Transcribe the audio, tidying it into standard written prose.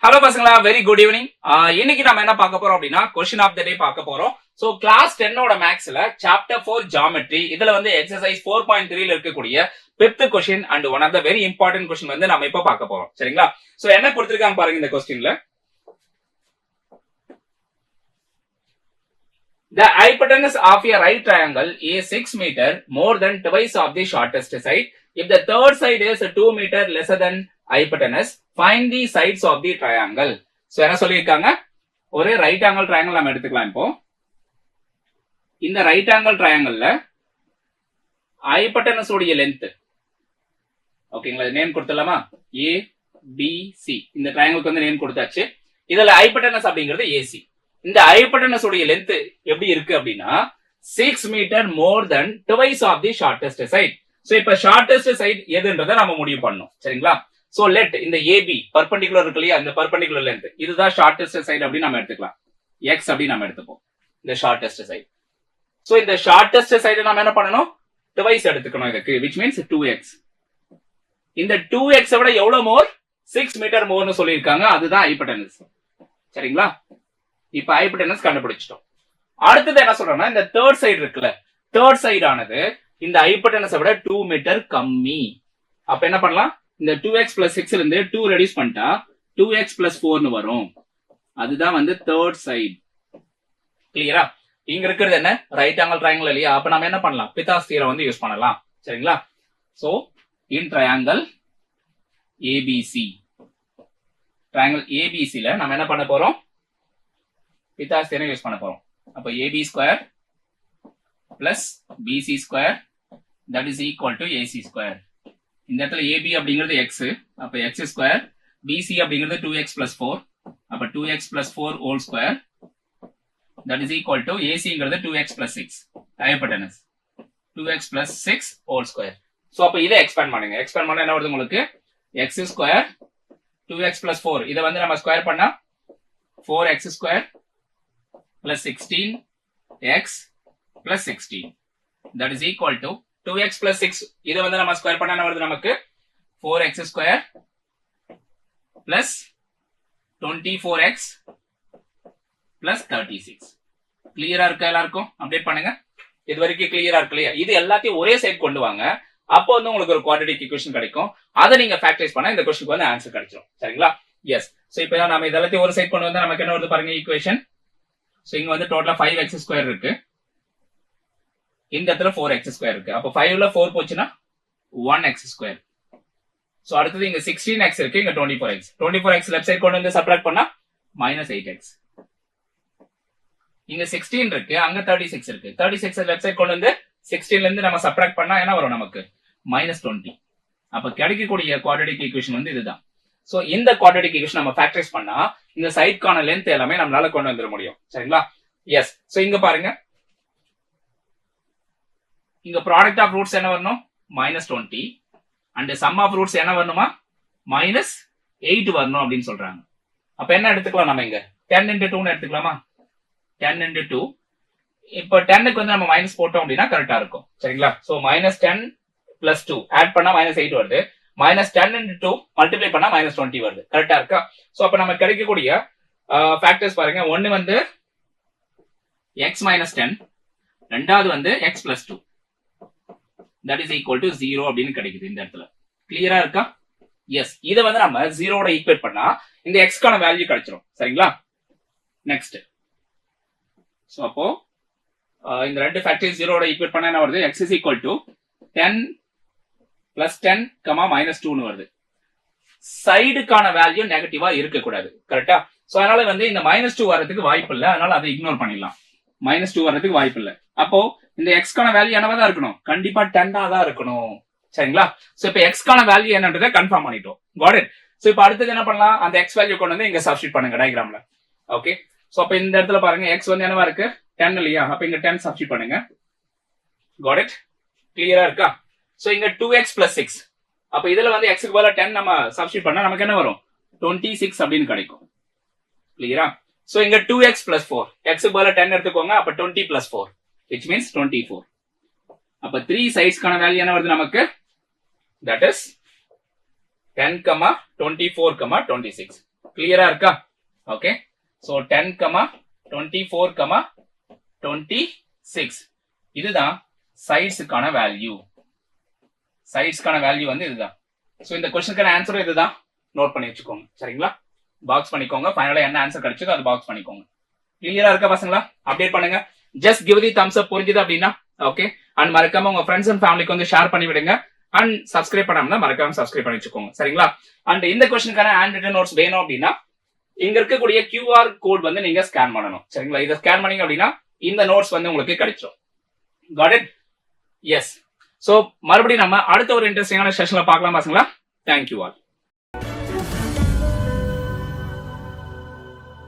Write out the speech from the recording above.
Hello பசங்களா, very good evening. இன்னைக்கு நம்ம என்ன பார்க்க போறோம் அப்படின்னா கொஸ்டின் ஆஃப் த டே பார்க்க போறோம். சோ கிளாஸ் 10 மேக்ஸ்ல சாப்டர் 4 ஜியோமெட்ரி இதுல வந்து எக்ஸசைஸ் 4.3ல இருக்கக்கூடிய 5th question and one of the very important question வந்து நம்ம இப்ப பார்க்க போறோம். சரிங்களா? சோ என்ன கொடுத்திருக்காங்க பாருங்க இந்த கொஸ்டின்ல. The hypotenuse of a right triangle is 6 meter more than twice of the shortest side. If the third side is 2 meter lesser than hypotenuse, find the sides of the triangle. So என்ன சொல்லியிருக்காங்க? ஒரு right angle triangle நம்ம எடுத்துக்கலாம். இப்போ இந்த right angle ட்ரையாங்கிள்ல hypotenuse உடைய length ஓகேங்களா, name கொடுத்துடலாமா? ஏ பி சி. இந்த ட்ரையாங்கிளுக்கு வந்து நேம் கொடுத்தாச்சு. இதுல ஹைபோடெனஸ் அப்படிங்கிறது ஏசி. இந்த ஹைபோடெனஸ் உடைய லென்த் எப்படி இருக்கு அப்படின்னா 6 metre more than twice of the shortest side. So இப்ப ஷார்டஸ்ட் சைட் எதுன்றதை நம்ம முடிவு பண்ணணும். சரிங்களா? சோ லெட் இந்த ஏபி பர்பெண்டிகுலர் இருக்கு இல்லையா, இந்த பர்பெண்டிகுலர் லென்த் இதுதான் ஷார்டஸ்ட் சைட் அப்படி நம்ம எடுத்துக்கலாம். எக்ஸ் அப்படி நம்ம எடுத்துப்போம் இந்த ஷார்டஸ்ட் சைட். சோ இந்த ஷார்டஸ்ட் சைடு நம்ம என்ன பண்ணணும்? ட்வைஸ் எடுத்துக்கணும் இதுக்கு, which means 2x. இந்த 2x விட எவ்வளவு மோர்? 6 மீட்டர் மோர்னு சொல்லியிருக்காங்க. அதுதான் ஹைபோடெனஸ். சரிங்களா? இப்ப ஹைபோடெனஸ் கண்டுபிடிச்சிட்டோம். அடுத்தது என்ன சொல்றோம்னா, இந்த தேர்ட் சைடு இருக்குல்ல, தேர்ட் சைடு ஆனது இந்த ஹைபோடெனஸை விட 2 மீட்டர் கம்மி. அப்ப என்ன பண்ணலாம்? இந்த 2x plus 6 இருந்து 2 ரெடியூஸ் பண்ணிட்டா 2x plus 4 வரும். அதுதான் வந்து தேர்ட் சைடு. கிளியரா? இங்க இருக்கிறது என்ன? ரைட் ஆங்கிள் ட்ரையாங்கிள் இல்லையா? அப்ப நம்ம என்ன பண்ணலாம்? பித்தாஸ் தியரம் வந்து யூஸ் பண்ணலாம். சரிங்களா? So in triangle A B C, triangle ஏபிசில நம்ம என்ன பண்ண போறோம்? பித்தாஸ் தியரம் யூஸ் பண்ண போறோம். அப்ப AB square plus BC square that is equal to AC square. இந்த இடத்துல ஏபி அப்படிங்கிறது எக்ஸ், அப்ப எக்ஸ் ஸ்கொயர். பிசி அப்படிங்கிறது 2x plus 4, அப்ப 2x plus 4 whole square that is equal to ஏசிங்கிறது 2x plus 6 hypotenuse 2x plus 6 whole square. So அப்ப இதை expand பண்ணுங்க. எக்ஸ்பேண்ட் பண்ணா என்ன வருது உங்களுக்கு? எக்ஸ் ஸ்கொயர் 2x plus 4 இதை வந்து நம்ம ஸ்கொயர் பண்ணா 4x square plus 16x plus 16 that is equal to 2x plus 6. இதை வந்து நம்ம ஸ்கொயர் பண்ணா என்ன வருது நமக்கு? 4x square plus 24x plus 36. கிளியரா இருக்கா எல்லாருக்கும்? அப்டேட் பண்ணுங்க. இது வரைக்கும் கிளியரா இருக்கு இல்லையா? இது எல்லாத்தையும் ஒரே சைடு கொண்டு வாங்க. அப்போ வந்து உங்களுக்கு ஒரு குவாட்ரேட்டிக் ஈக்குவேஷன் கிடைக்கும். அதை நீங்க ஃபேக்டரைஸ் பண்ணா இந்த क्वेश्चनக்கு வந்து ஆன்சர் கிடைச்சிடும். சரிங்களா? எஸ். சோ இப்போ நாம இதெல்லாத்தையும் ஒரு சைடு கொண்டு வந்தா நமக்கு என்ன வருது பாருங்க ஈக்குவேஷன். சோ இங்க வந்து டோட்டலா 5x ஸ்கொயர் இருக்கு, இந்த இடத்துல 4x ஸ்கொயர் இருக்கு. அப்ப 5ல 4 போச்சுன்னா 1x ஸ்கொயர். சோ அடுத்தது இங்க 16x இருக்கு, இங்க 24x. 24x லெஃப்ட் சைடு கொண்டு வந்து சப்ட்ராக்ட் பண்ணா -8x. இங்க 16 இருக்கு, அங்க 36 இருக்கு. 36 லெஃப்ட் சைடு கொண்டு வந்து 16ல இருந்து நம்ம சப்ட்ராக்ட் பண்ணா என்ன வரும் நமக்கு? -20. அப்ப கிடைக்கக்கூடிய குவாட்ரேட்டிக் ஈக்குவேஷன் வந்து இதுதான். சோ இந்த குவாட்ரேட்டிக் ஈக்குவேஷன் நம்ம ஃபேக்டரைஸ் பண்ணா இந்த சைடுக்கான லென்த் எல்லாமே நம்மளால கொண்டு வந்துட முடியும். சரிங்களா? எஸ். சோ இங்க பாருங்க, இங்க ப்ராடக்ட் ஆஃப் ரூட்ஸ் என்ன வரணும்? -20 அண்ட் சம் ஆஃப் ரூட்ஸ் என்ன வரணுமா? -8 வரணும் அப்படின்னு சொல்றாங்க. அப்ப என்ன எடுத்துக்கலாம் நம்ம? இங்க 10 into 2 எடுத்துக்கலாமா? 10 into 2. இப்ப 10க்கு வந்து நம்ம மைனஸ் போட்டோம் அப்படின்னா கரெக்டா இருக்கும். சரிங்களா? சோ -10 plus 2 ஆட் பண்ணா -8 வருது. -10 into 2 மல்டிப்ளை பண்ணா -20 வருது. கரெக்டா இருக்கா? சோ அப்ப நம்ம கிடைக்கக்கூடிய ஃபேக்டர்ஸ் பாருங்க. ஒன்னு வந்து x minus 10, ரெண்டாவது வந்து x plus 2 that is equal to 0 அப்படின்னு கிடைக்குது இந்த இடத்துல. கிளியரா இருக்கா? எஸ். இதை வந்து நம்ம 0 ஓட ஈக்குவேட் பண்ணா இந்த x கான வேல்யூ கிடைச்சிரும். சரிங்களா? நெக்ஸ்ட். சோ அப்போ இந்த ரெண்டு ஃபேக்டர்ஸ் 0 ஓட ஈக்குவேட் பண்ணா என்ன வருது? x is equal to 10 plus 10, -2 வருது. சைடுக்கான வேல்யூ நெகட்டிவா இருக்க கூடாது. கரெக்டா? சோ அதனால வந்து இந்த -2 வரதுக்கு வாய்ப்பு இல்ல. அதனால அதை இக்னோர் பண்ணிடலாம். -2 வரதுக்கு வாய்ப்பு இல்ல. அப்போ இந்த x கான வேல்யூ என்னவா தான் இருக்கணும்? கண்டிப்பா 10 தான் இருக்கணும். சரிங்களா? சோ இப்போ x கான வேல்யூ என்னன்றதை கன்ஃபார்ம் பண்ணிட்டோம். Got it. சோ இப்போ அடுத்து என்ன பண்ணலாம்? அந்த x வேல்யூ கொண்டு வந்து இங்க சப்ஸ்டிட்யூட் பண்ணுங்க டயகிராம்ல. ஓகே. சோ அப்ப இந்த இடத்துல பாருங்க x வந்து என்னவா இருக்கு? 10 இல்லையா? அப்ப இங்க 10 சப்ஸ்டிட்யூட் பண்ணுங்க. Got it. கிளியரா இருக்கா? சோ இங்க 2x plus 6. அப்ப இதுல வந்து x க்கு பதிலா 10 நம்ம சப்ஸ்டிட்யூட் பண்ணா நமக்கு என்ன வரும்? 26 அப்படின்னு கிடைக்கும். கிளியரா? சோ இங்க 2x plus 4. x க்கு பதிலா 10 எடுத்துக்கோங்க. அப்ப 20 plus 4 which means 24. அப்ப 3 சைட்ஸ்க்கான வேல்யூ என்ன வருது நமக்கு? that is 10, 24, 26. கிளியரா இருக்கா? ஓகே, சோ 10, 24, 26 இதுதான் சைட்ஸுக்கான வேல்யூ. சைட்ஸ்க்கான வேல்யூ வந்து இதுதான். சோ இந்த क्वेश्चनக்கான ஆன்சர் இதுதான். நோட் பண்ணி வச்சுக்கோங்க. சரிங்களா? பாக்ஸ் பண்ணிக்கோங்க. ஃபைனலா என்ன ஆன்சர் கிடைச்சதோ அது பாக்ஸ் பண்ணிக்கோங்க. கிளியரா இருக்கா பசங்களா? அப்டேட் பண்ணுங்க. ஜஸ்ட் கிவ் தி தம்ஸ் அப் புரிஞ்சுது அப்படின்னா ஓகே. அண்ட் மறக்காம உங்க ஃப்ரெண்ட்ஸ் அண்ட் ஃபேமிலிக்கு வந்து ஷேர் பண்ணி விடுங்க. அண்ட் சப்ஸ்கிரைப் பண்ணாம மறக்காம சப்ஸ்கிரைப் பண்ணி வச்சுக்கோங்க. சரிங்களா? அண்ட் இந்த क्वेश्चनக்கான ஹேண்ட் ரிட்டன் நோட்ஸ் வேணும் அப்படின்னா இங்க இருக்கக்கூடிய QR கோட் வந்து நீங்க ஸ்கேன் பண்ணணும். சரிங்களா? இதை ஸ்கேன் பண்ணீங்க அப்படின்னா இந்த நோட்ஸ் வந்து உங்களுக்கு கிடைச்சிடும். Got it? எஸ். சோ மறுபடியும் நம்ம அடுத்த ஒரு இன்ட்ரெஸ்டிங்கான செஷன்ல பார்க்கலாம் பசங்களா. Thank you all.